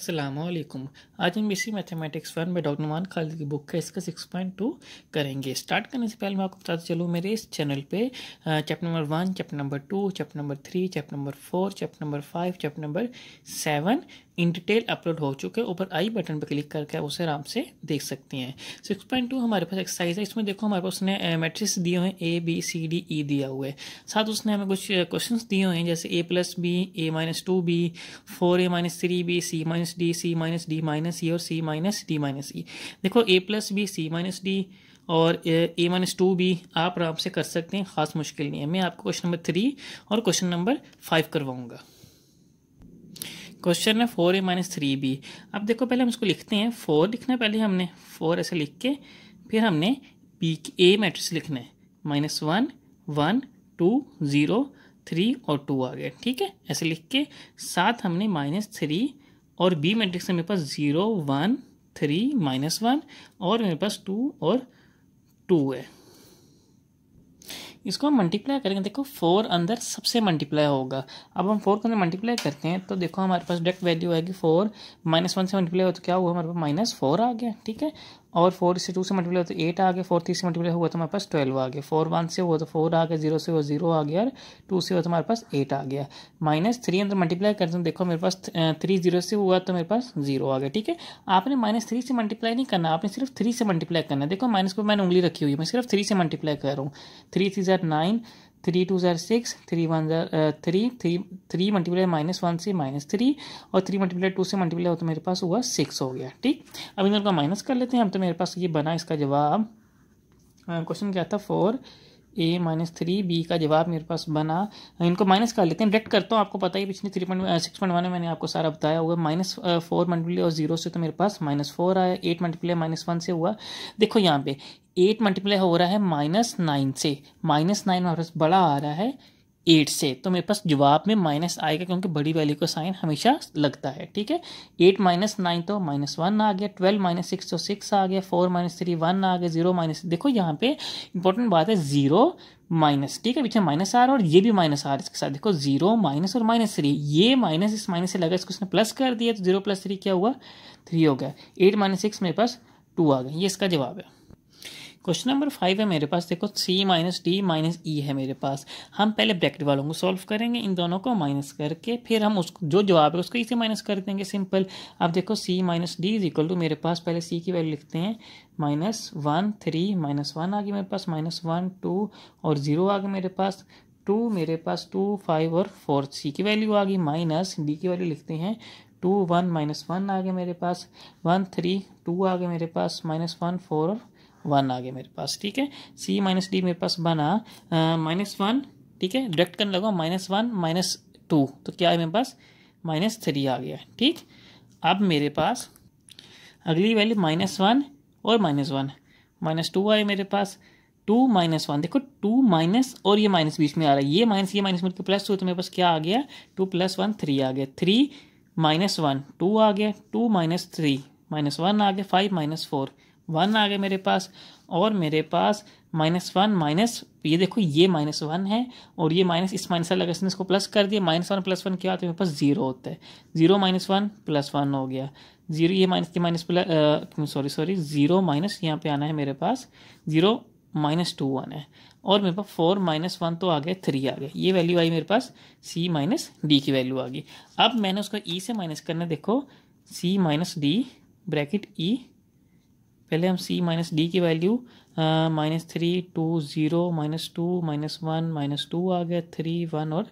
अस्सलामुअलैकुम। आज हम बीसी मैथमेटिक्स 1 में डॉक्टर नुमान खालिद की बुक है इसका 6.2 करेंगे। स्टार्ट करने से पहले मैं आपको बताते चलूँ मेरे इस चैनल पे chapter number 1, chapter number 2, chapter number 3, chapter number 4, chapter number 5, chapter number 7 in detail upload हो चुके हैं। ऊपर आई बटन पर क्लिक करके आप उसे आराम से देख सकती हैं। 6.2 हमारे पास एक्सरसाइज है। इसमें देखो हमारे पास उसने मैट्रिक्स दिए हुए हैं A B C D E दिया हुआ है। साथ उसने हमें कुछ क्वेश्चन दिए हुए हैं जैसे A+B, A-2B, 4A-3B, C-D, C-D-E और C-D-E। देखो A+B, C-D और A-2B आप आराम से कर सकते हैं, खास मुश्किल नहीं है। मैं आपको क्वेश्चन नंबर 3 और क्वेश्चन नंबर 5 करवाऊंगा। क्वेश्चन है 4A-3B। अब देखो पहले हम इसको लिखते हैं। 4 लिखना है पहले हमने, 4 ऐसे लिख के फिर हमने A मैट्रिक्स लिखना है, -1, 1, 2, 0, 3 और 2 आ गया। ठीक है, ऐसे लिख के साथ हमने -3 और B मैट्रिक्स में मेरे पास 0, 1, 3, -1 और मेरे पास 2 और 2 है। इसको हम मल्टीप्लाई करेंगे। देखो 4 अंदर सबसे मल्टीप्लाई होगा। अब हम 4 के अंदर मल्टीप्लाई करते हैं तो देखो हमारे पास डायरेक्ट वैल्यू आएगी 4 -1 से मल्टीप्लाई हो तो क्या हुआ, हमारे पास -4 आ गया। ठीक है, और 4 से 2 से मल्टीप्लाई हो तो 8 आ गया, 4 3 से मल्टीप्लाई हुआ तो हमारे पास 12 आ गया, 4 1 से हुआ तो 4 आ गया, 0 से हुआ 0 आ गया और 2 से हुआ तो हमारे पास 8 आ गया। -3 अंदर मल्टीप्लाई करते हैं, देखो मेरे पास 3 0 से हुआ तो मेरे पास 0 आ गया। ठीक है, आपने -3 से मल्टीप्लाई नहीं करना, आपने सिर्फ 3 से मल्टीप्लाई करना है। देखो माइनस पर मैंने उंगली रखी हुई है, मैं सिर्फ 3 से मल्टीप्लाई कर रहा हूँ। 3 3 9, 3 2 6, 3 1 3, 3 मल्टीप्लाई -1 से -3 और 3 मल्टीप्लाई 2 से मल्टीप्लाई हो तो मेरे पास हुआ 6 हो गया। ठीक, अब इन दोनों का माइनस कर लेते हैं हम, तो मेरे पास ये बना इसका जवाब। क्वेश्चन क्या था, 4A-3B का जवाब मेरे पास बना। इनको माइनस कर लेते हैं, डायरेक्ट करता हूँ, आपको पता ही पिछले 6.1 में मैंने आपको सारा बताया हुआ। -4 मल्टीप्लाई और 0 से तो मेरे पास -4 आया, 8 मल्टीप्लाई -1 से हुआ। देखो यहाँ पे 8 मल्टीप्लाई हो रहा है -9 से, -9 हमारे पास बड़ा आ रहा है 8 से, तो मेरे पास जवाब में माइनस आएगा क्योंकि बड़ी वैल्यू का साइन हमेशा लगता है। ठीक है, 8 -9 तो -1 आ गया, 12 -6 तो 6 आ गया, 4 -3 1 आ गया, 0 देखो यहाँ पे इंपॉर्टेंट बात है 0 माइनस। ठीक है, पीछे माइनस आ रहा है और ये भी माइनस आ रहा है इसके साथ। देखो 0 माइनस और -3, ये माइनस इस माइनस से लगा, इसको उसने प्लस कर दिया तो 0 + 3 क्या हुआ, 3 हो गया। 8 - 6 मेरे पास 2 आ गया, ये इसका जवाब है। क्वेश्चन नंबर 5 है मेरे पास। देखो C - D - E है मेरे पास। हम पहले ब्रैकेट वालों को सॉल्व करेंगे, इन दोनों को माइनस करके फिर हम उसको जो जवाब है उसको इसे माइनस कर देंगे, सिंपल। अब देखो C - D = मेरे पास पहले C की वैल्यू लिखते हैं, -1 3 -1 आ गया मेरे पास, -1 2 और 0 आ गया मेरे पास, 2 मेरे पास 2 5 और 4 C की वैल्यू आ गई, माइनस D की वैल्यू लिखते हैं 2 1 -1 आ गया मेरे पास, 1 3 2 आ गया मेरे पास, -1 4 और 1 आ गया मेरे पास। ठीक है, C - D मेरे पास बना -1। ठीक है, डायरेक्ट करने लगा, -1 -2 तो क्या है मेरे पास, -3 आ गया। ठीक, अब मेरे पास अगली वैल्यू -1 और -1, -2 आए मेरे पास, 2 -1। देखो 2 माइनस और ये माइनस बीच में आ रहा है, ये माइनस मिलकर प्लस हुआ तो मेरे पास क्या आ गया, 2 + 1 3 आ गया, 3 -1 2 आ गया, 2 - 3 -1 आ गया, 5 - 4 1 आ गया मेरे पास, और मेरे पास -1 माइनस, ये देखो ये -1 है और ये माइनस इस माइनस से लगा, इसने इसको प्लस कर दिया, -1 + 1 क्या होता है मेरे पास 0 होता है, 0 - 1 + 1 हो गया, 0 ये माइनस के माइनस प्लस सॉरी 0 माइनस यहाँ पे आना है मेरे पास, 0 - 2 आना है, और मेरे पास 4 - 1 तो आ गया, 3 आ गया, ये वैल्यू आई मेरे पास C - D की वैल्यू आ गई। अब मैंने उसको E से माइनस करना, देखो C - D ब्रैकेट E, पहले हम C - D की वैल्यू -3 2 0 -2 -1 -2 आ गया, 3 1 और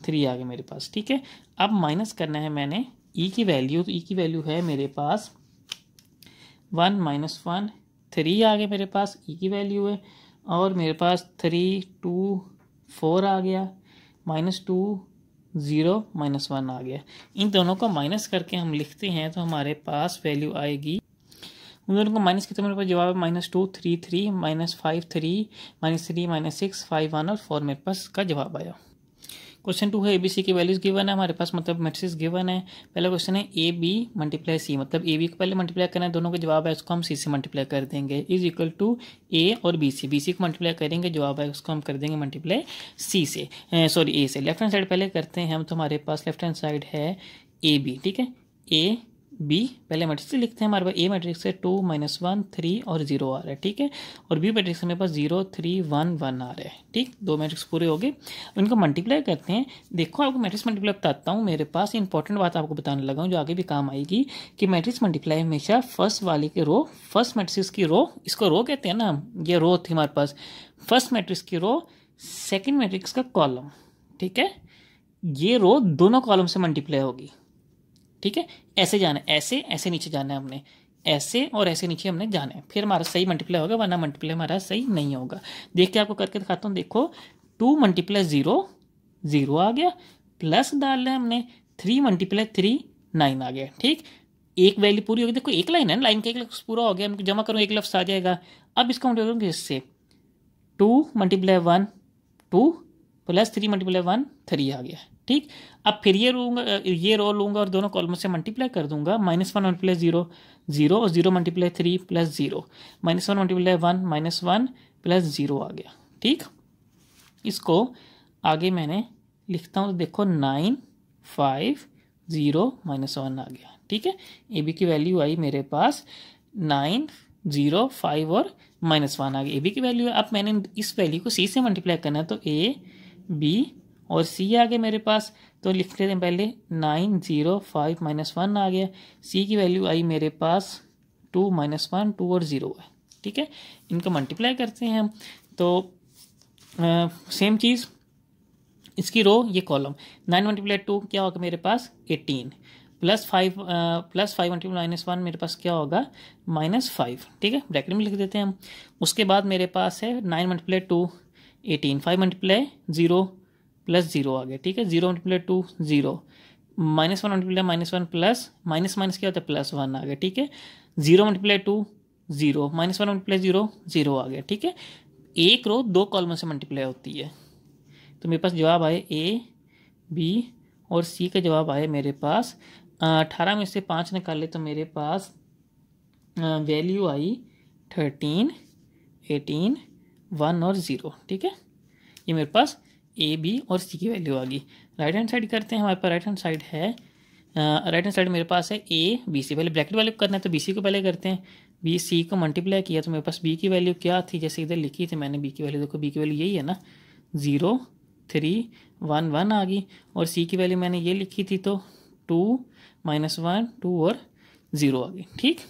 3 आ गया मेरे पास। ठीक है, अब माइनस करना है मैंने E की वैल्यू, तो E की वैल्यू है मेरे पास 1 -1 3 आ गया मेरे पास, E की वैल्यू है, और मेरे पास 3 2 4 आ गया, -2 0 -1 आ गया। इन दोनों को माइनस करके हम लिखते हैं तो हमारे पास वैल्यू आएगी, उन दोनों को माइनस किया तो मेरे पास जवाब है -2 3 3 -5 3 -3 -6 5 1 और 4 मेरे पास का जवाब आया। क्वेश्चन 2 है ABC की वैल्यूज गिवन है हमारे पास, मतलब मैट्रिक्स गिवन है। पहला क्वेश्चन है AB × C, मतलब AB को पहले मल्टीप्लाई करना है, दोनों का जवाब है उसको हम C से मल्टीप्लाई कर देंगे, = A और BC को मल्टीप्लाई करेंगे, जवाब है उसको हम कर देंगे मल्टीप्लाई C से, A से। लेफ्ट हैंड साइड पहले करते हैं हम, तो हमारे पास लेफ्ट हैंड साइड है AB। ठीक है, A बी, पहले मैट्रिक्स लिखते हैं, हमारे पास ए मैट्रिक्स है 2 -1 3 और 0 आ रहा है, ठीक है। और बी मैट्रिक्स मेरे पास 0 3 1 1 आ रहा है, ठीक। दो मैट्रिक्स पूरे हो गए, इनको मल्टीप्लाई करते हैं। देखो आपको मैट्रिक्स मल्टीप्लाई बताता हूँ, मेरे पास इंपॉर्टेंट बात आपको बताने लगा हूँ जो आगे भी काम आएगी कि मैट्रिक्स मल्टीप्लाई हमेशा फर्स्ट वाले के रो, फर्स्ट मैट्रिक्स की रो, इसको रो कहते हैं ना, ये रो थी हमारे पास, फर्स्ट मैट्रिक्स की रो सेकेंड मैट्रिक्स का कॉलम, ठीक है। ये रो दोनों कॉलम से मल्टीप्लाई होगी, ठीक है। ऐसे जाना है, ऐसे ऐसे नीचे जाना है हमने, ऐसे और ऐसे नीचे हमने जाना है, फिर हमारा सही मल्टीप्लाई होगा, वरना मल्टीप्लाई हमारा सही नहीं होगा। देख के आपको करके दिखाता हूँ, देखो 2 × 0 0 आ गया, प्लस डाल रहे हमने 3 × 3 9 आ गया, ठीक। एक वैल्यू पूरी होगी, देखो एक लाइन है, लाइन का एक लफ्ज पूरा हो गया, जमा करूँ एक लफ्ज आ जाएगा। अब इसका मल्टीप्लाई करूँगी इससे, 2 × 1 2 प्लस 3 × 1 3 आ गया, ठीक। अब फिर ये लूँगा, ये रो लूँगा और दोनों कॉलम से मल्टीप्लाई कर दूंगा, -1 × 0 0 और 0 × 3 प्लस 0, -1 × 1 -1 प्लस 0 आ गया, ठीक। इसको आगे मैंने लिखता हूँ, तो देखो 9 5 0 -1 आ गया, ठीक है। ए बी की वैल्यू आई मेरे पास 9 0 5 और -1 आ गया, ए बी की वैल्यू है। अब मैंने इस वैल्यू को सी से मल्टीप्लाई करना है, तो ए बी और सी आ गए मेरे पास, तो लिख लेते हैं पहले 9 0 5 -1 आ गया, सी की वैल्यू आई मेरे पास 2 -1 2 और 0 है, ठीक है। इनको मल्टीप्लाई करते हैं हम, तो सेम चीज़, इसकी रो ये कॉलम, 9 × 2 क्या होगा मेरे पास 18, +5 × -1 मेरे पास क्या होगा -5, ठीक है, ब्रैकेट में लिख देते हैं हम। उसके बाद मेरे पास है 9 × 2 18, 5 × 0 प्लस 0 आ गया, ठीक है। 0 × 2 0, -1 × -1 प्लस माइनस क्या होता है +1 आ गया, ठीक है। 0 × 2 0, -1 × 0 0 आ गया, ठीक है। एक रो दो कॉलम से मल्टीप्लाई होती है, तो मेरे पास जवाब आए ए बी और सी का जवाब आए मेरे पास 18 में से 5 निकाले तो मेरे पास वैल्यू आई 13 18 1 और 0, ठीक है। ये मेरे पास ए बी और सी की वैल्यू आ गई। राइट हैंड साइड करते हैं, हमारे पास राइट हैंड साइड है, राइट हैंड साइड मेरे पास है ए बी सी, पहले ब्रैकेट वाले को करना है तो बी सी को पहले करते हैं। बी सी को मल्टीप्लाई किया तो मेरे पास बी की वैल्यू क्या थी, जैसे इधर लिखी थी मैंने बी की वैल्यू, देखो बी की वैल्यू यही है ना, 0 3 1 1 आ गई, और सी की वैल्यू मैंने ये लिखी थी तो 2 -1 2 और 0 आ गई, ठीक।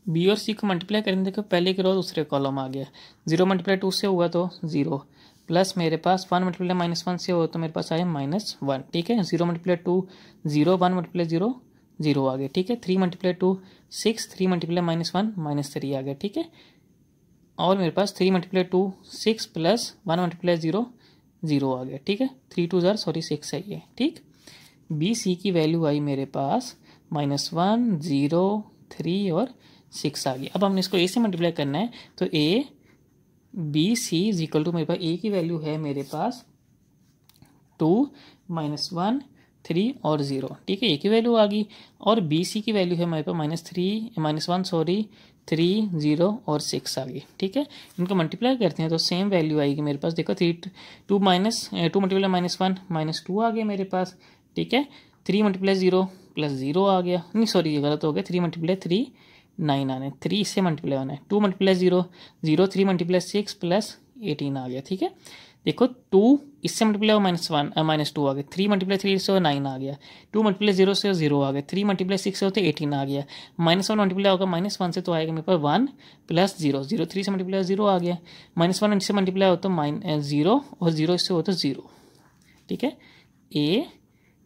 बी और सी को मल्टीप्लाई करेंगे, देखो पहले के रो दूसरे कॉलम आ गया, 0 × 2 से हुआ तो 0, प्लस मेरे पास 1 × -1 से हो तो मेरे पास आया -1, ठीक है। 0 × 2 0 1 × 0 0 आ गया, ठीक है। 3 × 2 6 3 × -1 -3 आ गया, ठीक है। और मेरे पास 3 × 2 6 प्लस 1 × 0 0 आ गया, ठीक है। 3 2 6 है ये, ठीक। बी सी की वैल्यू आई मेरे पास -1 0 3 और 6 आ गया। अब हमने इसको ए से मल्टीप्लाई करना है, तो A B C is equal to, मेरे पास ए की वैल्यू है मेरे पास 2 -1 3 और 0, ठीक है, ए की वैल्यू आ गई। और बी सी की वैल्यू है मेरे पास -1 3 0 और 6 आ गई, ठीक है। इनको मल्टीप्लाई करते हैं तो सेम वैल्यू आएगी मेरे पास, देखो 2 -1 -2 आ गया मेरे पास, ठीक है। 3 × 0 प्लस 0 आ गया, नहीं सॉरी ये गलत हो गया, 3 × 3 9 आने, 3 इससे मल्टीप्लाई होना है, 2 × 0 0 3 × 6 प्लस 18 आ गया, ठीक है। देखो 2 इससे मल्टीप्लाई हो -2 आ गया, 3 × 3 से 9 आ गया, 2 × 0 से 0 आ गया, 3 × 6 से होते 18 आ गया, -1 मल्टीप्लाई होगा -1 से तो आएगा मेरे पास 1 प्लस 0 0 3 से मल्टीप्लाई 0 आ गया, -1 से मल्टीप्लाई हो तो 0 और 0 इससे हो तो 0, ठीक है। ए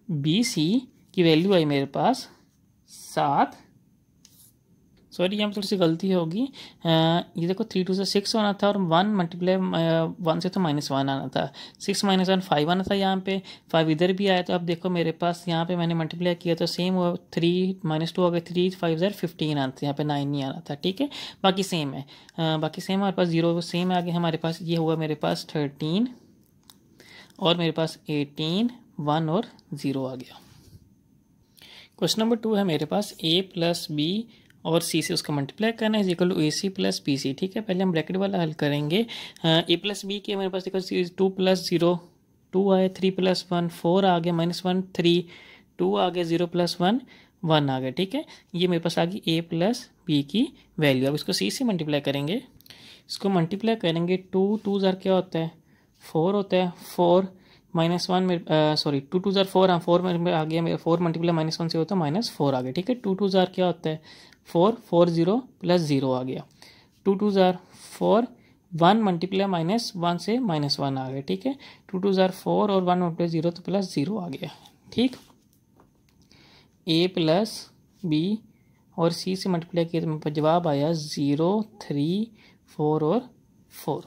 बी सी की वैल्यू आई मेरे पास 7, सॉरी यहाँ पर थोड़ी सी गलती होगी, ये देखो 3 2 से 6 आना था और 1 × 1 से तो -1 आना था, 6 -1 5 आना था, यहाँ पे 5 इधर भी आया। तो अब देखो मेरे पास यहाँ पे मैंने मल्टीप्लाई किया तो सेम हुआ, 3 -2 हो गया, 3 5 15 आना था, यहाँ पे 9 नहीं आना था, ठीक है। बाकी सेम है, बाकी सेम हमारे पास 0 सेम आ गया हमारे पास, ये हुआ मेरे पास 13 और मेरे पास 18 1 और 0 आ गया। क्वेश्चन नंबर 2 है मेरे पास ए प्लस बी और सी से उसका मल्टीप्लाई करना है, equal to A C plus B C, ठीक है। पहले हम ब्रैकेट वाला हल करेंगे, ए प्लस बी के मेरे पास देखो 2 + 0 2 आया, 3 + 1 4 आ गया, -1 3 2 आ गया, 0 + 1 1 आ गया। ठीक है, ये मेरे पास आ गई ए प्लस बी की वैल्यू। अब इसको सी से मल्टीप्लाई करेंगे, इसको मल्टीप्लाई करेंगे, 2 ज़ार क्या होता है 4 होता है, 4 -1 मेरे सॉरी 2 ज़ार 4, हाँ 4 में आ गया मेरा, 4 मल्टीप्लाई -1 से होता है -4 आ गया। ठीक है, 2 ज़ार क्या होता है 4, 4 0 + 0 आ गया, 2 ज़ार 4, 1 मल्टीप्लाई -1 से -1 आ गया। ठीक है, 2 ज़ार 4 और 1 मल्टीप्लाई 0 तो +0 आ गया। ठीक, ए प्लस बी और सी से मल्टीप्लाई किया तो मेरे पास जवाब आया 0, 3, 4 और 4।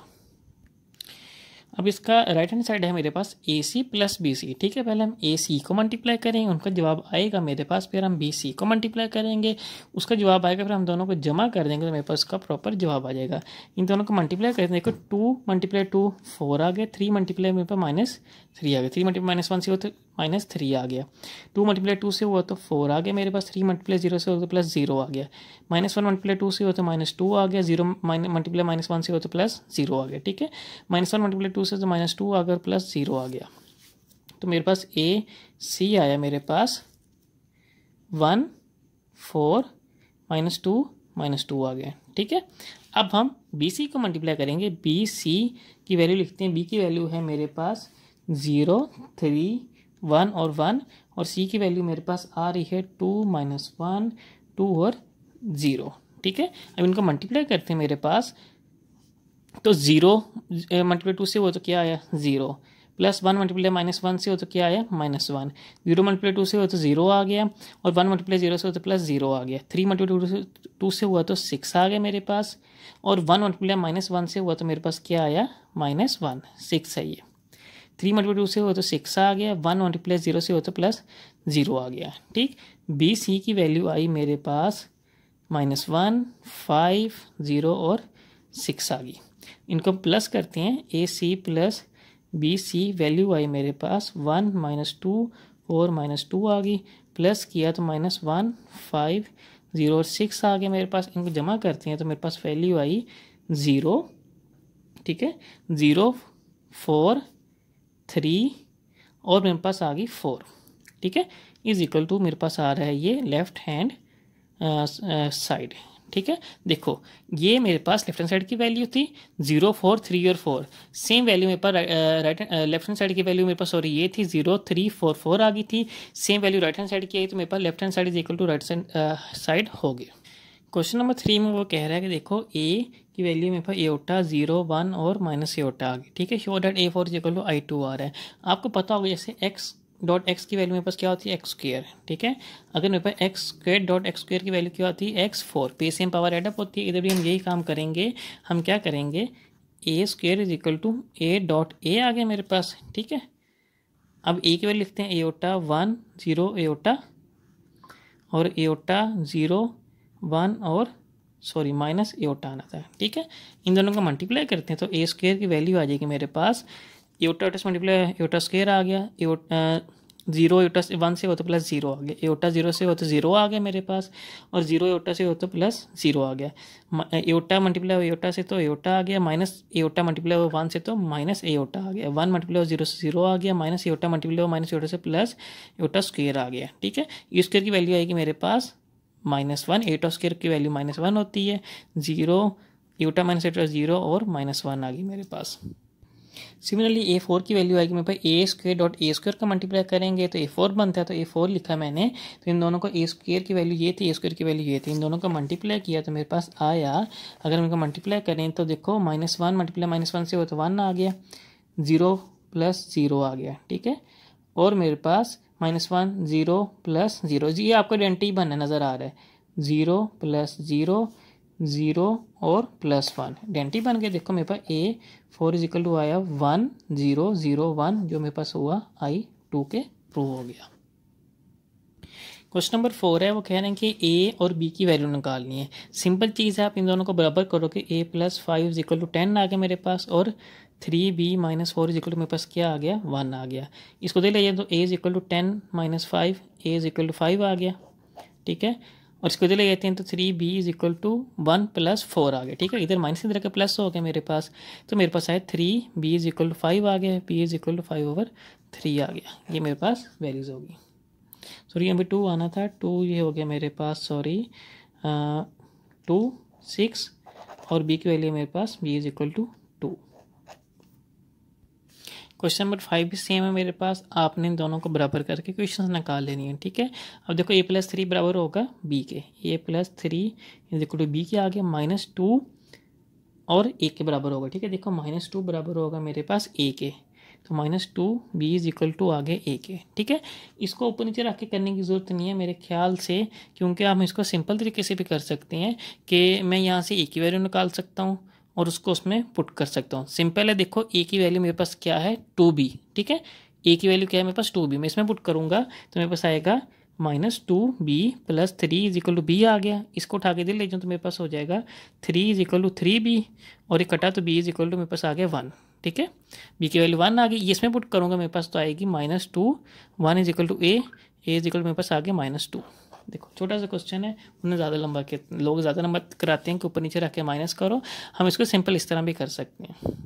अब इसका राइट हैंड साइड है मेरे पास ए सी प्लस बी सी। ठीक है, पहले हम ए सी को मल्टीप्लाई करेंगे, उनका जवाब आएगा मेरे पास, फिर हम बी सी को मल्टीप्लाई करेंगे, उसका जवाब आएगा, फिर हम दोनों को जमा कर देंगे तो मेरे पास उसका प्रॉपर जवाब आ जाएगा। इन दोनों को मल्टीप्लाई करते देखो, 2 × 2 4 आ गया, 3 मल्टीप्लाई मेरे पास -3 आ गया, 3 मल्टीप्लाई -1 से हो तो -3 आ गया, 2 × 2 से हुआ तो 4 आ गया मेरे पास, 3 × 0 से हो तो +0 आ गया, -1 × 2 से हो तो -2 आ गया, 0 मल्टीप्लाई -1 से हो तो +0 आ गया। ठीक है, -1 × 2 से तो -2 आ गया, +0 आ गया, तो मेरे पास ए सी आया मेरे पास 1, 4 -2 -2 आ गया। ठीक है, अब हम बी सी को मल्टीप्लाई करेंगे, बी सी की वैल्यू लिखते हैं, बी की वैल्यू है मेरे पास 0, 3, 1 और 1, और सी की वैल्यू मेरे पास आ रही है 2 -1, 2 और 0। ठीक है, अब इनको मल्टीप्लाई करते हैं मेरे पास, तो 0 मल्टीप्लाई 2 से वो तो क्या आया 0, +1 मल्टीप्लाई -1 से हो तो क्या आया -1, 0 मल्टीप्लाई 2 से हो तो 0 आ गया, और 1 मल्टीप्लाई 0 से हो तो +0 आ गया, 3 मल्टीप्लाई 2 से हुआ तो 6 आ गया मेरे पास, और 1 मल्टीप्लाई -1 से हुआ तो मेरे पास क्या आया -1, 6 है ये, 3 मल्टीप्लाई 2 से हो तो 6 आ गया, 1 मल्टीप्लाई 0 से हो तो +0 आ गया। ठीक, बी सी की वैल्यू आई मेरे पास -1, 5, 0 और 6 आ गई। इनको प्लस करते हैं, A C plus B C value आई मेरे पास 1 -2 4 -2 आ गई, प्लस किया तो -1, 5, 0 और 6 आ गया मेरे पास। इनको जमा करते हैं तो मेरे पास वैल्यू आई 0। ठीक है, 0, 4, 3 और मेरे पास आ गई 4। ठीक है, इज इक्वल टू मेरे पास आ रहा है ये लेफ्ट हैंड साइड। ठीक है, देखो ये मेरे पास लेफ्ट हैंड साइड की वैल्यू थी 0, 4, 3 और 4, सेम वैल्यू मेरे पास राइट लेफ्ट हैंड साइड की वैल्यू मेरे पास सॉरी ये थी 0, 3, 4, 4 आ गई थी, same value right hand side की आई तो मेरे पास left hand side is equal to right side हो गया। क्वेश्चन नंबर 3 में वो कह रहा है कि देखो ए की वैल्यू मेरे पास एओटा 0, 1 और माइनस एओटा आ गई। ठीक है, show that A4 is equal to I2 आ रहा है। आपको पता होगा जैसे x.x की वैल्यू मेरे पास क्या होती है x²। ठीक है, अगर मेरे पास x² की वैल्यू क्या होती है x4, पे सेम पावर एडअप होती है। इधर भी हम यही काम करेंगे, हम क्या करेंगे A² is equal to A.A आ गया मेरे पास। ठीक है, अब A की वैल्यू लिखते हैं एओटा 1, 0 एओटा और एओटा 0, 1 और सॉरी माइनस एओटा आना था। ठीक है, इन दोनों को मल्टीप्लाई करते हैं तो A² की वैल्यू आ जाएगी मेरे पास, एओटा से मल्टीप्लाई एओटा स्क्वायर आ गया, 0 एओटा 1 से हो तो +0 आ गया, एओटा 0 से हो तो 0 आ गया मेरे पास, और 0 एओटा से हो तो +0 आ गया। एओटा मल्टीप्लाई एओटा से तो एओटा आ गया, माइनस एओटा मल्टीप्लाई 1 से तो माइनस एओटा आ गया, 1 मल्टीप्लाई 0 से 0 आ गया, minus aorta multiply minus aorta से प्लस एओटा स्क्वायर आ गया। ठीक है, यू स्क्वायर की वैल्यू आएगी मेरे पास -1, एओटा स्क्वायर की वैल्यू -1 होती है, 0 एओटा माइनस एओटा 0 और -1 आ गई मेरे पास। सिमिलरली A4 की वैल्यू आएगी मेरे पास A².A² का मल्टीप्लाई करेंगे तो A4 बनता है, तो A4 लिखा मैंने, तो इन दोनों को A² की वैल्यू ये थी, A² की वैल्यू ये थी, इन दोनों को मल्टीप्लाई किया तो मेरे पास आया, अगर हम इनको मल्टीप्लाई करें तो देखो -1 मल्टीप्लाई -1 से हो तो 1 आ गया, 0 + 0 आ गया। ठीक है, और मेरे पास -1 0 + 0, ये आपको आइडेंटिटी बनना नज़र आ रहा है, 0 + 0 0 और +1 आइडेंटिटी बन गया। देखो मेरे पास A4 इज इक्वल टू आया 1 0 0 1, जो मेरे पास हुआ I2 के प्रूव हो गया। क्वेश्चन नंबर 4 है, वो कह रहे हैं कि A और B की वैल्यू निकालनी है। सिंपल चीज़ है, आप इन दोनों को बराबर करोगे, A + 5 इज इक्वल टू 10 आ गया मेरे पास, और 3B - 4 इज इक्वल टू मेरे पास क्या आ गया 1 आ गया। इसको दे लीजिए तो A is equal to 10 - 5, A is equal to 5 आ गया। ठीक है, और इसको दे लेते हैं तो 3B इज इक्वल टू 1 + 4 आ गया। ठीक है, इधर माइनस इधर का प्लस हो गया मेरे पास, तो मेरे पास आया 3B इज इक्वल टू 5 आ गया, B इज इक्वल टू 5/3 आ गया। ये मेरे पास वैल्यूज होगी। सॉरी यहाँ पे 2 आना था, 2 ये हो गया मेरे पास, सॉरी 2 6 और b की वैल्यू मेरे पास b is equal to 2। Question number 5 भी सेम है मेरे पास, आपने इन दोनों को बराबर करके क्वेश्चन निकाल लेनी है, ठीक है। अब देखो a+3 बराबर होगा b के, a+3 is equal to b के आ गया -2 और a के बराबर होगा, ठीक है। देखो -2 बराबर होगा मेरे पास a के, तो -2 b इज इक्वल टू आ गए a के, ठीक है। इसको ऊपर नीचे रख के करने की ज़रूरत नहीं है मेरे ख्याल से, क्योंकि आप इसको सिंपल तरीके से भी कर सकते हैं कि मैं यहाँ से a की वैल्यू निकाल सकता हूँ और उसको उसमें पुट कर सकता हूँ। सिंपल है, देखो a की वैल्यू मेरे पास क्या है 2b, ठीक है। a की वैल्यू क्या है मेरे पास 2b, मैं इसमें पुट करूँगा तो मेरे पास आएगा -2b + 3 is equal to b आ गया। इसको उठा के दिल ले जाऊँ तो मेरे पास हो जाएगा 3 इज इक्वल टू 3b और एक कटा तो b इज इक्वल टू मेरे पास आ गया 1, ठीक है। b की वैल्यू 1 आ गई, इसमें पुट करूँगा मेरे पास तो आएगी -2, 1 is equal to a is equal to मेरे पास आ गया -2। देखो छोटा सा क्वेश्चन है, उन्हें ज़्यादा लंबा के लोग ज़्यादा नंबर कराते हैं कि ऊपर नीचे रख के माइनस करो, हम इसको सिंपल इस तरह भी कर सकते हैं।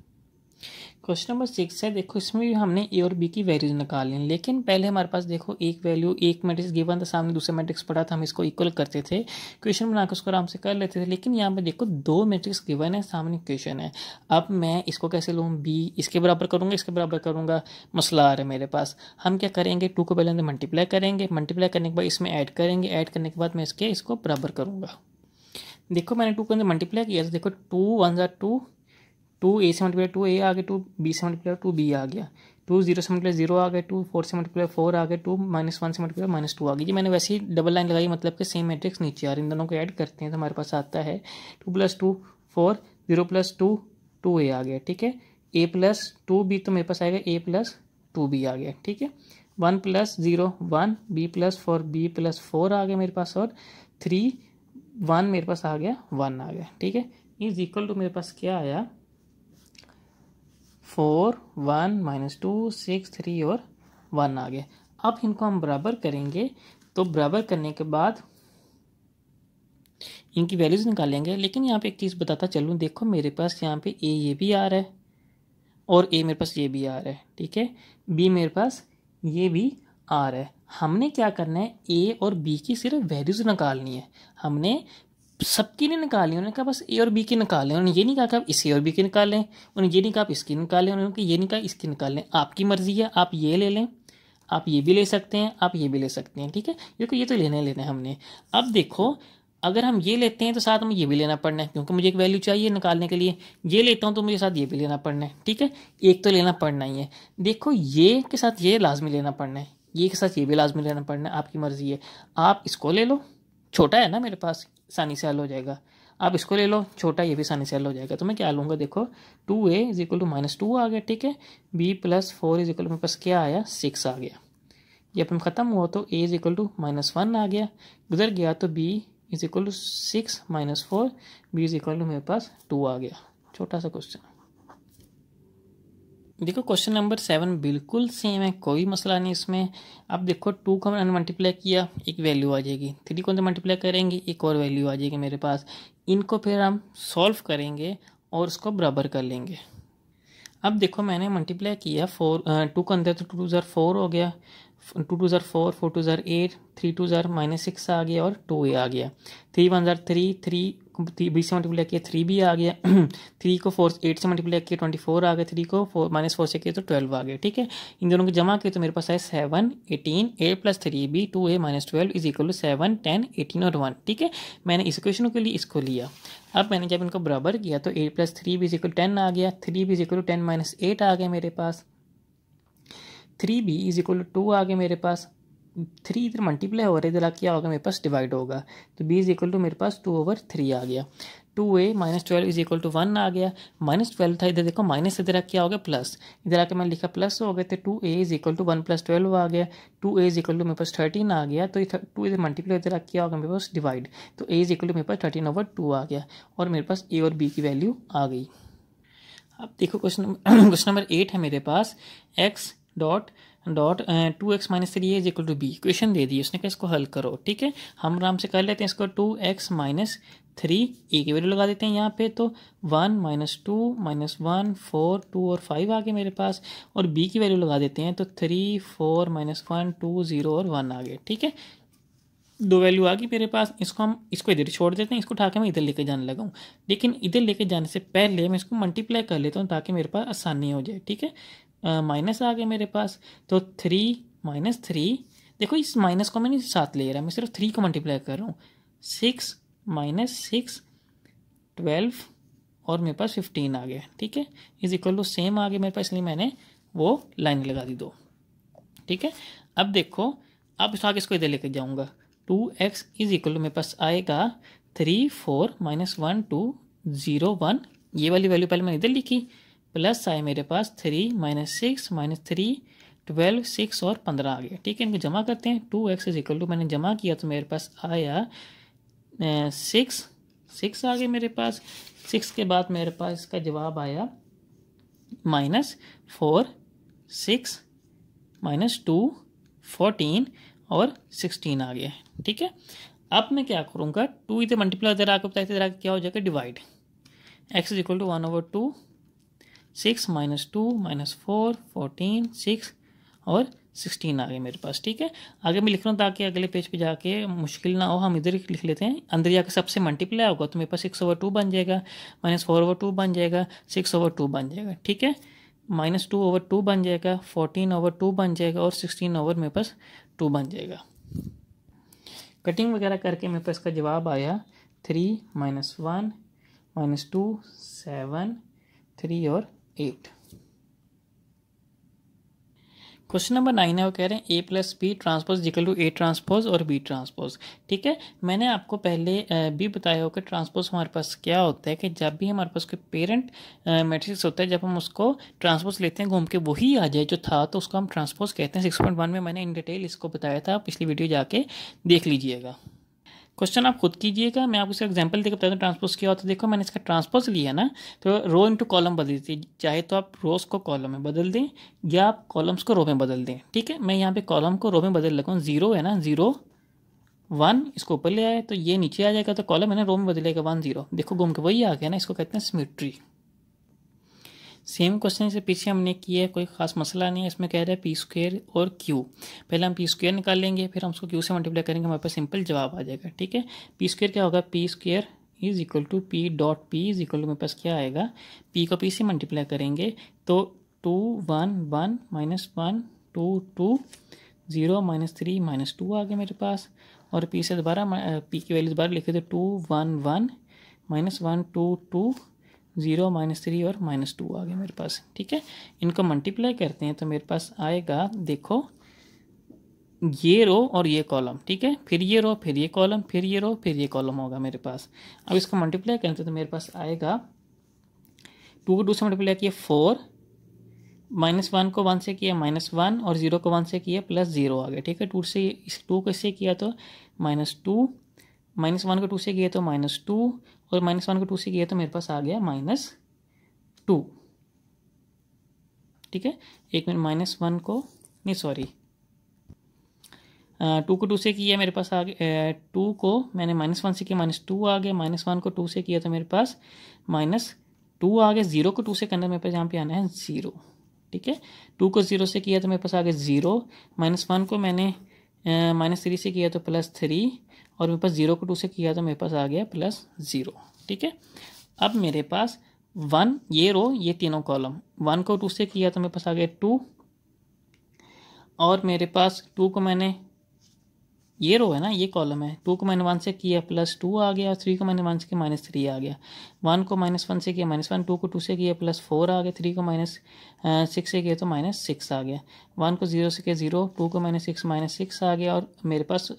क्वेश्चन नंबर 6 है, देखो इसमें भी हमने ए और बी की वैल्यूज निकाली हैं, लेकिन पहले हमारे पास देखो एक वैल्यू, एक मैट्रिक्स गिवन था, सामने दूसरा मैट्रिक्स पड़ा था, हम इसको इक्वल करते थे, क्वेश्चन बनाकर उसको आराम से कर लेते थे। लेकिन यहाँ पे देखो 2 मैट्रिक्स गिवन है, सामने क्वेश्चन है, अब मैं इसको कैसे लूँ, बी इसके बराबर करूँगा, इसके बराबर करूँगा, मसला आ रहा है मेरे पास। हम क्या करेंगे, 2 को पहले मल्टीप्लाई करेंगे, मल्टीप्लाई करने के बाद इसमें ऐड करेंगे, ऐड करने के बाद मैं इसको बराबर करूँगा। देखो मैंने 2 के अंदर मल्टीप्लाई किया था, देखो 2 1 2, 2 a से मल्टीप्लाई 2 a आ गया, 2 b से मल्टीप्लाई 2 b आ गया, 2 0 से मल्टीप्लाई 0 आ गया, 2 4 से मल्टीप्लाई 4 आ गया, 2 -1 से मल्टीप्लाई -2 आ गई। ये मैंने वैसे ही डबल लाइन लगाई, मतलब कि सेम मैट्रिक्स नीचे आ रही, इन दोनों को ऐड करते हैं तो हमारे पास आता है 2 + 2 4, 0 + 2 2a आ गया, ठीक है। a + 2b तो मेरे पास आएगा a + 2b आ गया, ठीक है। 1 + 0 1, b + 4 b + 4 आ गया मेरे पास, और 3 1 मेरे पास आ गया 1 आ गया, ठीक है। इज इक्वल टू मेरे पास क्या आया 4 1 -2 6 3 और 1 आ गया। अब इनको हम बराबर करेंगे, तो बराबर करने के बाद इनकी वैल्यूज निकालेंगे। लेकिन यहाँ पे एक चीज़ बताता चलूँ, देखो मेरे पास यहाँ पे ए ये भी आ रहा है और ए मेरे पास ये भी आ रहा है, ठीक है। बी मेरे पास ये भी आ रहा है। हमने क्या करना है, ए और बी की सिर्फ वैल्यूज निकालनी है, हमने सबकी नहीं निकाली। उन्होंने कहा बस ए और बी की निकालें, उन्होंने ये नहीं कहा कि आप इस ए और बी की निकाल लें, उन्होंने ये नहीं कहा आप इसकी निकालें, उन्होंने ये नहीं कहा इसकी निकाल लें। आपकी मर्जी है, आप ये ले लें, आप ये भी ले सकते हैं, आप ये भी ले सकते हैं, ठीक है। क्योंकि ये तो लेना हमने। अब देखो अगर हम ये लेते हैं तो साथ में ये भी लेना पड़ना है, क्योंकि मुझे एक वैल्यू चाहिए निकालने के लिए। ये लेता हूँ तो मुझे साथ ये भी लेना पड़ना है, ठीक है। एक तो लेना पड़ना ही है। देखो ये के साथ ये लाजमी लेना पड़ना है, ये के साथ ये भी लाजमी लेना पड़ना है, आपकी मर्जी है। आप इसको ले लो, छोटा है ना मेरे पास, आसानी से हल हो जाएगा। आप इसको ले लो, छोटा, ये भी आसानी से हल हो जाएगा। तो मैं क्या लूँगा, देखो 2a इज इक्वल टू -2 आ गया, ठीक है। b + 4 इज इक्वल टू मेरे पास क्या आया 6 आ गया। ये अपन ख़त्म हुआ तो a इज इक्वल टू -1 आ गया, गुजर गया तो b is equal to 6 - 4, b is equal to मेरे पास 2 आ गया। छोटा सा क्वेश्चन। देखो क्वेश्चन नंबर 7 बिल्कुल सेम है, कोई मसला नहीं इसमें। अब देखो 2 को हमने मल्टीप्लाई किया, एक वैल्यू आ जाएगी, 3 को मल्टीप्लाई करेंगे, एक और वैल्यू आ जाएगी मेरे पास। इनको फिर हम सॉल्व करेंगे और उसको बराबर कर लेंगे। अब देखो मैंने मल्टीप्लाई किया 2 को अंदर तो 2 2 4 हो गया, 2 2 4 4 2 8, 3 2 -6 आ गया और 2a आ गया। 3 1 3 3 20 से मल्टीप्लाई किया 3b आ गया। 3 को 8 से मल्टीप्लाई किया 24 आ गया, 3 को -4 से किया तो 12 आ गया, ठीक है। इन दोनों को जमा किया तो मेरे पास है 7 18, a + 3b 2a - 12 is equal to 7 10 18 और 1, ठीक है। मैंने इस इक्वेशन के लिए इसको लिया। अब मैंने जब इनको बराबर किया तो 8 + 3b इज इक्वल 10 आ गया, 3b इज इक्वल टू 10 - 8 आ गया मेरे पास, 3b इज इक्वल टू 2 आ गया मेरे पास। 3 इधर मल्टीप्लाई हो रहा है, इधर क्या होगा मेरे पास डिवाइड होगा, तो b इज इक्वल टू मेरे पास 2/3 आ गया। 2a - 12 इज इक्वल टू 1 आ गया। -12 था, इधर देखो माइनस, इधर क्या हो गया प्लस, इधर आके मैंने लिखा प्लस हो गया, तो 2a इज इक्वल टू 1 + 12 आ गया। 2a इज इक्वल टू मेरे पास 13 आ गया, तो 2 इधर मल्टीप्लाई, इधर क्या होगा मेरे पास डिवाइड, तो a इज इक्वल टू मेरे पास 13/2 आ गया और मेरे पास a और b की वैल्यू आ गई। अब देखो क्वेश्चन नंबर 8 है मेरे पास, x dot 2x-3 is equal to B, equation दे दी उसने कहा इसको हल करो। ठीक है, हम आराम से कर लेते हैं इसको। 2x-3 ए की वैल्यू लगा देते हैं यहाँ पे, तो 1 -2 -1 4 2 और 5 आ गए मेरे पास, और बी की वैल्यू लगा देते हैं तो 3 4 -1 2 0 और 1 आ गए। ठीक है, दो वैल्यू आ गई मेरे पास। इसको इधर छोड़ देते हैं, इसको उठा के मैं इधर लेके जाने लगा हूँ, लेकिन इधर लेके जाने से पहले मैं इसको मल्टीप्लाई कर लेता हूँ ताकि मेरे पास आसानी हो जाए। ठीक है, माइनस आ गया मेरे पास, तो 3 -3, देखो इस माइनस को मैं नहीं साथ ले रहा, मैं सिर्फ 3 को मल्टीप्लाई कर रहा हूँ। 6 -6 12 और मेरे पास 15 आ गया। ठीक है, इज इक्वल टू सेम आ गया मेरे पास, इसलिए मैंने वो लाइन लगा दी दो। ठीक है, अब देखो, अब इस आगे इसको इधर लेके जाऊंगा। 2x इज इक्वल टू मेरे पास आएगा 3 4 -1 2 0 1, ये वाली वैल्यू पहले मैंने इधर लिखी, प्लस आए मेरे पास 3 -6 -3 12 6 और 15 आ गया। ठीक है, इनको जमा करते हैं। 2x इज इक्वल टू मैंने जमा किया तो मेरे पास आया 6 आ गए मेरे पास। 6 के बाद मेरे पास इसका जवाब आया -4 6 -2 14 और 16 आ गया। ठीक है, अब मैं क्या करूँगा, 2 इधर मल्टीप्लाई इधर आकर बताया, इधर आकर क्या हो जाएगा divide. x is equal to 1/2 6 -2 -4 14 6 और 16 आ गए मेरे पास। ठीक है, आगे मैं लिख रहा हूँ ताकि अगले पेज पे जाके मुश्किल ना हो, हम इधर लिख लेते हैं। अंदर जाकर सबसे मल्टीप्लाई होगा तो मेरे पास 6/2 बन जाएगा, -4/2 बन जाएगा, 6/2 बन जाएगा। ठीक है, -2/2 बन जाएगा, 14/2 बन जाएगा और 16 मेरे पास 2 बन जाएगा। कटिंग वगैरह करके मेरे पास का जवाब आया 3 -1 -2 7 3 और 8। क्वेश्चन नंबर 9 है, वो कह रहे हैं A + B transpose equal to A transpose और B ट्रांसपोज। ठीक है, मैंने आपको पहले भी बताया हो कि ट्रांसपोज हमारे पास क्या होता है कि जब भी हमारे पास कोई पेरेंट मैट्रिक्स होता है, जब हम उसको ट्रांसपोज लेते हैं घूम के वही आ जाए जो था, तो उसको हम ट्रांसपोज कहते हैं। 6.1 में मैंने इन डिटेल इसको बताया था, पिछली वीडियो जाके देख लीजिएगा। क्वेश्चन आप खुद कीजिएगा, मैं आपको इसका एग्जांपल देकर बताता हूँ ट्रांसपोज क्या होता है। देखो, मैंने इसका ट्रांसपोज लिया ना, तो रो इनटू कॉलम बदल दीजिए, चाहे तो आप रोज को कॉलम में बदल दें या आप कॉलम्स को रो में बदल दें। ठीक है, मैं यहाँ पे कॉलम को रो में बदल लगा हूँ। 0 है ना, 0 1 इसको ऊपर ले आए तो ये नीचे आ जाएगा, तो कॉलम है ना रो में बदलेगा 1 0, देखो घूम के वही आ गया ना, इसको कहते हैं सिमेट्री। सेम क्वेश्चन से पीछे हमने किया है, कोई खास मसला नहीं है। इसमें कह रहा है p² और q, पहले हम p² निकाल लेंगे, फिर हम उसको q से मल्टीप्लाई करेंगे, हमारे पास सिंपल जवाब आ जाएगा। ठीक है, p² क्या होगा, p² is equal to p.p is equal to मेरे पास क्या आएगा, p को p से मल्टीप्लाई करेंगे तो 2 1 1 -1 2 2 0 -3 -2 आ गया मेरे पास, और p से दोबारा p की वैल्यू दोबारा लिखे तो 2 1 1 -1 2 2 0 -3 और -2 आ गया मेरे पास। ठीक है, इनको मल्टीप्लाई करते हैं तो मेरे पास आएगा, देखो ये रो और ये कॉलम। ठीक है, फिर ये रो फिर ये कॉलम फिर ये रो फिर ये कॉलम होगा मेरे पास। अब इसको मल्टीप्लाई करते हैं तो मेरे पास आएगा 2 को 2 से मल्टीप्लाई किया 4, -1 को 1 से किया -1 और 0 को 1 से किया +0 आ गया। ठीक है, 2 से इस 2 को इससे किया तो -2, -1 को 2 से किया तो -2 और -1 को 2 से किया तो मेरे पास आ गया -2। ठीक है, एक मिनट, -1 को नहीं सॉरी 2 को 2 से किया मेरे पास आ गया, 2 को मैंने -1 से किया -2 आ गया, -1 को 2 से किया तो मेरे पास -2 आ गया, 0 को 2 से करना मेरे पास यहाँ पे आना है 0। ठीक है, 2 को 0 से किया तो मेरे पास आ गया 0, -1 को मैंने -3 से किया तो +3 और मेरे पास 0 को 2 से किया तो मेरे पास आ गया +0। ठीक है, अब मेरे पास 1 ये रो ये तीनों कॉलम, 1 को 2 से किया तो मेरे पास आ गया 2, और मेरे पास 2 को मैंने ये रो है ना ये कॉलम है, 2 को मैंने 1 से किया +2 आ गया, 3 को मैंने 1 से किया -3 आ गया, 1 को -1 से किया -1, 2 को 2 से किया +4 आ गया, 3 को -6 से किया तो -6 आ गया, 1 को 0 से किया 0, 2 को मैंने -6 आ गया, और मेरे पास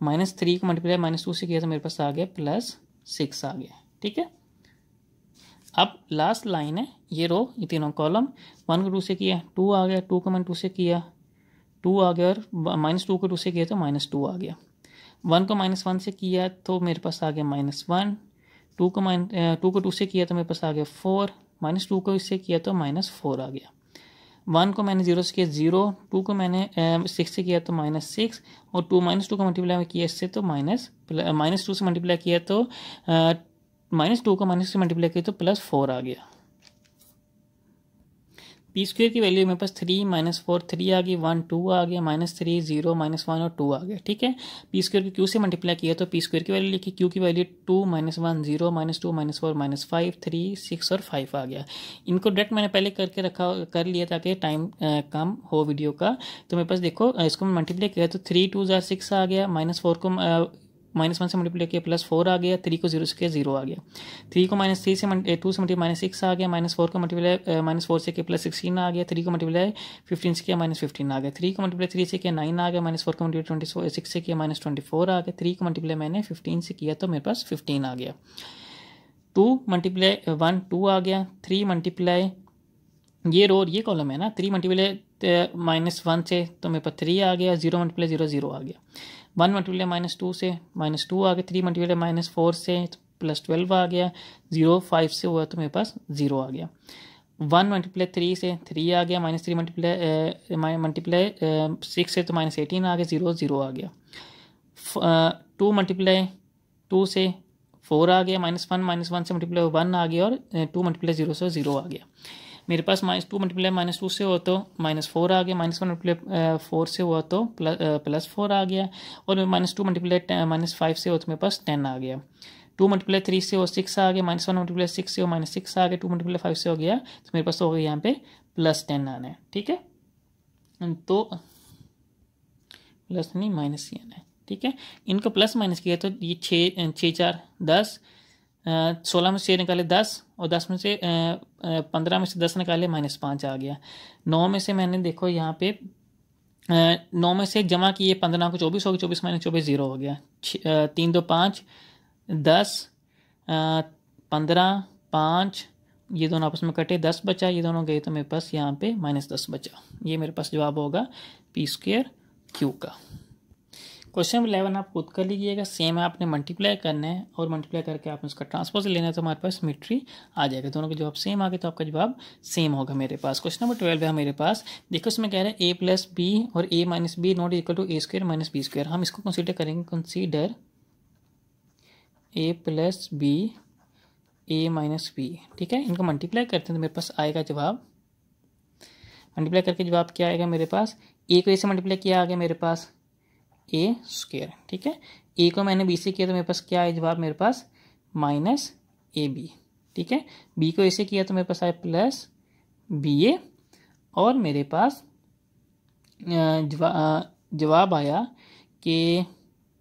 -3 को मल्टीप्लाई -2 से किया तो मेरे पास आ गया +6 आ गया। ठीक है, अब लास्ट लाइन है ये रो ये तीनों कॉलम, 1 को 2 से किया 2 आ गया, 2 को मैंने 2 से किया 2 आ गया, और -2 को 2 से किया तो -2 आ गया, 1 को -1 से किया तो मेरे पास आ गया -1, 2 को 2 से किया तो मेरे पास आ गया 4, -2 को इससे किया तो -4 आ गया, 1 को मैंने 0 से किया 0, 2 को मैंने 6 से किया तो -6, और -2 को मल्टीप्लाई किया इससे तो -2 से मल्टीप्लाई किया तो -2 को -2 से मल्टीप्लाई किया तो +4 आ गया। पी स्क्वायर की वैल्यू मेरे पास 3 -4 3 आ गई, 1 2 आ गया, -3 0 -1 और 2 आ गया। ठीक है, पी स्क्वायर को क्यू से मल्टीप्लाई किया तो पी स्क्वायर की वैल्यू लिखी, क्यू की वैल्यू 2 -1 0 -2 -4 -5 3 6 और 5 आ गया। इनको डायरेक्ट मैंने पहले करके कर लिया ताकि टाइम कम हो वीडियो का। तो मेरे पास देखो इसको मल्टीप्लाई किया तो 3 2 6 आ गया, -4 को -1 से मल्टीप्लाई किया +4 आ गया, 3 को 0 से किया 0 आ गया, 3 को -2 से मल्टीप्लाई -6 आ गया, -4 को मल्टीप्लाई -4 से किया +16 आ गया, 3 को मल्टीप्लाई 15 से किया -15 आ गया, 3 को मल्टीप्लाई 3 से किया 9 आ गया, -4 को मल्टीप्लाई 26 से किया -24 आ गया, 3 को मल्टीप्लाई मैंने 15 से किया तो मेरे पास 15 आ गया, 2 मल्टीप्लाई 1 2 आ गया, 3 मल्टीप्लाई ये रो और ये कॉलम है ना, 3 मल्टीप्लाई -1 से तो मेरे पास 3 आ गया, 0 मल्टीप्लाई 0 0 आ गया, 1 मल्टीप्लाई -2 से -2 आ गया, 3 मल्टीप्लाई -4 से +12 आ गया, 0 5 से हुआ तो मेरे पास 0 आ गया, 1 मल्टीप्लाई 3 से 3 आ गया, -3 मल्टीप्लाई 6 से तो -18 आ गया, 0 0 आ गया, 2 मल्टीप्लाई 2 से 4 आ गया, -1 से मल्टीप्लाई 1 आ गया, और 2 मल्टीप्लाई 0 से 0 आ गया। मेरे पास -2 मल्टीप्लाई -2 से हो तो -4 आ गया, -1 मल्टीप्लाई 4 से हुआ तो +4 आ गया, और -2 मल्टीप्लाई -5 से हो तो मेरे पास 10 आ गया, 2 मल्टीप्लाई 3 से हो 6 आ गया, -1 मल्टीप्लाई 6 से हो -6 आ गया, 2 मल्टीप्लाई 5 से हो गया तो मेरे पास हो गया यहाँ पे +10 आना है। ठीक है, तो प्लस नहीं माइनस ही आना है। ठीक है, इनको प्लस माइनस किया तो ये 6 4 10, 16 में से 6 निकाले 10, और 10 में से 15 में से 10 निकाले -5 आ गया। 9 में से मैंने देखो यहाँ पे 9 में से जमा किए 15 को 24 हो गया, 24 - 24 0 हो गया, 3 2 5 10 15 5, ये दोनों आपस में कटे 10 बचा, ये दोनों गए तो मेरे पास यहाँ पे -10 बचा। ये मेरे पास जवाब होगा पी स्क्वायर क्यू का। क्वेश्चन नंबर 11 आप खुद कर लीजिएगा, सेम है, आपने मल्टीप्लाई करना है और मल्टीप्लाई करके आपने उसका ट्रांसपोज लेना है तो हमारे पास सिमेट्री आ जाएगा। दोनों के जवाब सेम आ गए तो आपका जवाब सेम होगा मेरे पास। क्वेश्चन नंबर 12 है मेरे पास, देखो इसमें कह रहा है a + b और a - b not equal to a² - b²। हम इसको कंसीडर करेंगे, consider a + b a - b। ठीक है, इनको मल्टीप्लाई करते हैं तो मेरे पास आएगा जवाब, मल्टीप्लाई करके जवाब क्या आएगा मेरे पास, a को a से मल्टीप्लाई किया आ गया मेरे पास a²। ठीक है, a को मैंने b से किया तो मेरे पास क्या है जवाब, मेरे पास -ab। ठीक है, b को a से किया तो मेरे पास आया +ba, और मेरे पास जवाब आया कि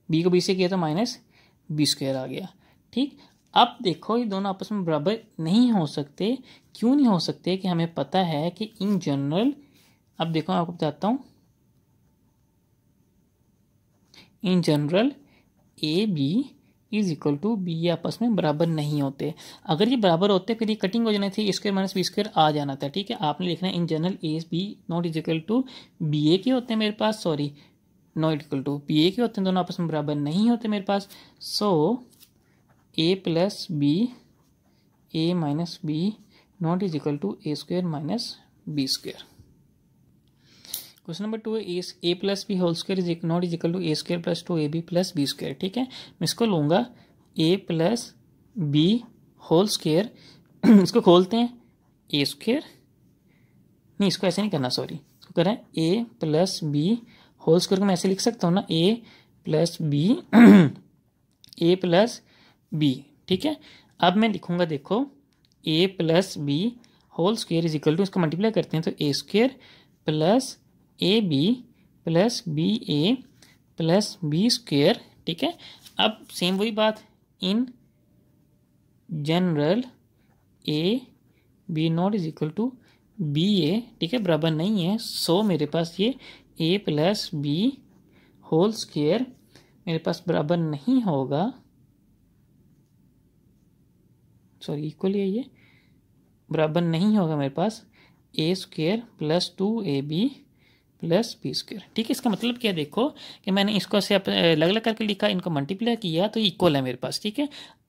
b को b से किया तो -b² आ गया। ठीक, अब देखो ये दोनों आपस में बराबर नहीं हो सकते। क्यों नहीं हो सकते, कि हमें पता है कि इन जनरल, अब देखो मैं आपको बताता हूँ, in general A B is equal to B आपस में बराबर नहीं होते। अगर ये बराबर होते फिर ये कटिंग हो जाना थी, A² - B² आ जाना था। ठीक है, आपने लिखना है in general A B not is equal to B A के होते हैं मेरे पास, sorry not equal to B A के होते हैं, दोनों आपस में बराबर नहीं होते मेरे पास। So a + b a - b not is equal to a² - b²। Question number 2 है a + b whole square is not is equal to a² + 2ab + b²। ठीक है, मैं इसको लूँगा a + b होल स्क्वायर, इसको खोलते हैं a², नहीं इसको ऐसे नहीं करना, सॉरी इसको करें a + b होल स्क्वायर को मैं ऐसे लिख सकता हूँ ना, a + b a + b। ठीक है, अब मैं लिखूँगा देखो a + b whole square is equal to, इसको मल्टीप्लाई करते हैं तो a² + ab + ba + b²। ठीक है, अब सेम वही बात, in general a b not is equal to B A. ठीक है, बराबर नहीं है, सो मेरे पास ये a + b होल स्क्वायर मेरे पास बराबर नहीं होगा, सॉरी इक्वल है, ये बराबर नहीं होगा मेरे पास a² + 2ab + b²। ठीक है, इसका मतलब क्या, देखो कि मैंने इसको ऐसे अलग अलग करके लिखा, इनको मल्टीप्लाई किया तो इक्वल है मेरे पास। ठीक है,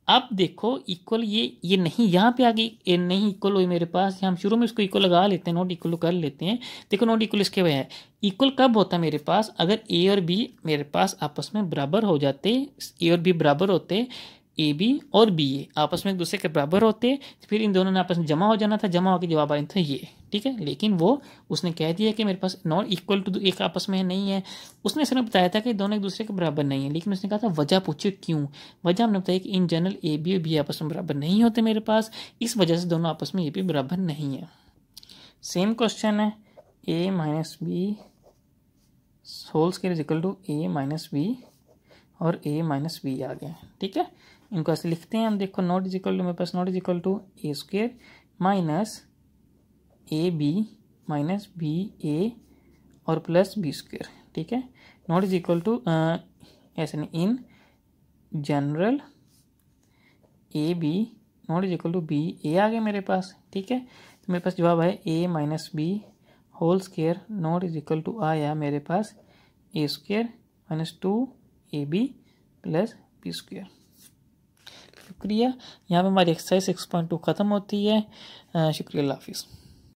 अब देखो इक्वल ये नहीं, यहाँ पे आगे ये नहीं इक्वल हुई मेरे पास, हम शुरू में इसको इक्वल लगा लेते हैं, नॉट इक्वल कर लेते हैं। देखो नॉट इक्वल इसके वजह है, इक्वल कब होता है मेरे पास, अगर ए और बी मेरे पास आपस में बराबर हो जाते, ए और बी बराबर होते, ए बी और बी ए आपस में एक दूसरे के बराबर होते, फिर इन दोनों ने आपस में जमा हो जाना था, जमा होकर जवाब आया था ये, ठीक है। लेकिन वो उसने कह दिया कि मेरे पास नॉट इक्वल टू एक आपस में नहीं है, उसने सिर्फ बताया था कि दोनों एक दूसरे के बराबर नहीं है, लेकिन उसने कहा था वजह पूछे क्यों, वजह हमने बताया कि इन जनरल ए बी और बी आपस में बराबर नहीं होते मेरे पास, इस वजह से दोनों आपस में ये भी बराबर नहीं है। सेम क्वेश्चन है, A minus B whole square is equal to A minus B और ए माइनस बी आ गया, ठीक है। इनको ऐसे लिखते हैं हम, देखो नॉट इज इक्वल टू मेरे पास not is equal to A square minus A B minus B A और प्लस बी स्क्वायर, ठीक है। नॉट इज इक्वल टू ऐसे नहीं, in general A B not is equal to B A आ गया मेरे पास, ठीक है। तो मेरे पास जवाब है A minus B whole square not is equal to आया मेरे पास A square minus 2ab plus B square. शुक्रिया, यहाँ पे हमारी एक्सरसाइज 6.2 ख़त्म होती है। शुक्रिया, अल्लाह हाफिज़।